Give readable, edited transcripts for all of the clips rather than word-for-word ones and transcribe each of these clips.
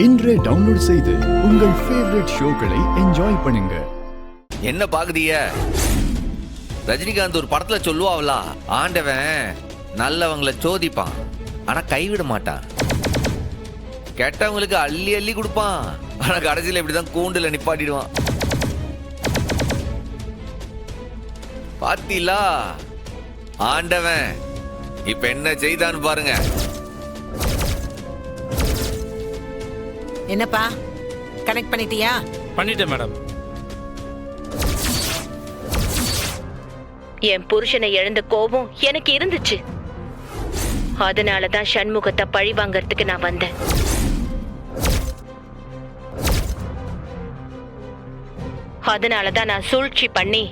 இன்றே டவுன்லோட் செய்து உங்கள் ஃபேவரட் ஷோக்களை என்ஜாய் பண்ணுங்க. என்ன பாக்குதிய? ரஜினிகாந்த் ஒரு படத்துல சொல்லுவாங்களா, ஆண்டவன் நல்லவங்களை சோதிப்பான் ஆனா கைவிட மாட்டான், கெட்டவங்களுக்கு அள்ளி அள்ளி கொடுப்பான் ஆனா கடைசியில் இப்படிதான் கூண்டுல நிப்பாட்டிடுவான். பாத்தீங்களா ஆண்டவன் இப்ப என்ன செய்தான்னு பாருங்க. என்னப்பா கனெக்ட் பண்ணிட்டியா? பண்ணிட்டேன் மேடம். என் புருஷனை இழந்த கோபம் எனக்கு இருந்துச்சு. அதனாலதான் சண்முகத்தை பழி வாங்கறதுக்கு நான் வந்தேன். அதனாலதான் நான் சூழ்ச்சி பண்ணி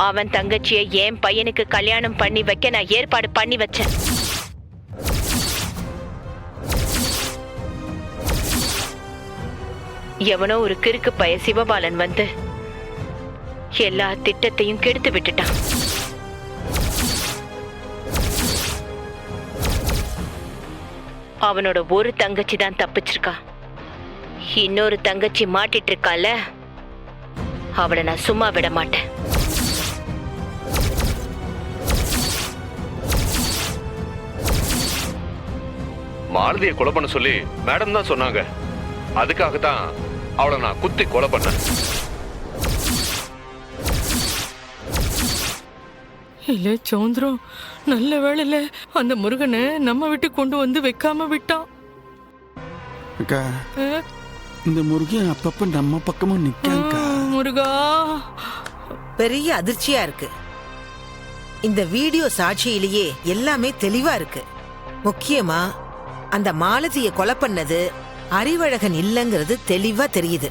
அவன் தங்கச்சியை என் பையனுக்கு கல்யாணம் பண்ணி வைக்க நான் ஏற்பாடு பண்ணி வச்சேன். எவனோ ஒரு கிறுக்கு பைய சிவபாலன் வந்து எல்லா திட்டத்தையும் கெடுத்து விட்டுட்டான். அவனோட ஒரு தங்கச்சி தான் தப்பிச்சிருக்கா. இன்னொரு தங்கச்சி மாட்டிட்டு இருக்கால, அவளை நான் சும்மா விட மாட்டேன். மாலதியை கொலை பண்ண சொல்லி மேடம் தான் சொன்னாங்க. அதுக்காகத்தான் அவளை நான் குத்தி கொலை பண்ணேன். இல்ல சௌந்தரம், நல்ல வேளையில அந்த முருகனை நம்ம விட்டு கொண்டு வந்து வைக்காம விட்டான். அக்கா, இந்த முருகன் அப்பப்ப நம்ம பக்கமும் நிக்காங்கக்கா. முருகா, பெரிய அதிர்ச்சியா இருக்கு. இந்த வீடியோ சாட்சியிலேயே எல்லாமே தெளிவா இருக்கு. முக்கியமா அந்த மாலதியை கொலை பண்ணது அறிவழகன் இல்லங்கிறது தெளிவா தெரியுது.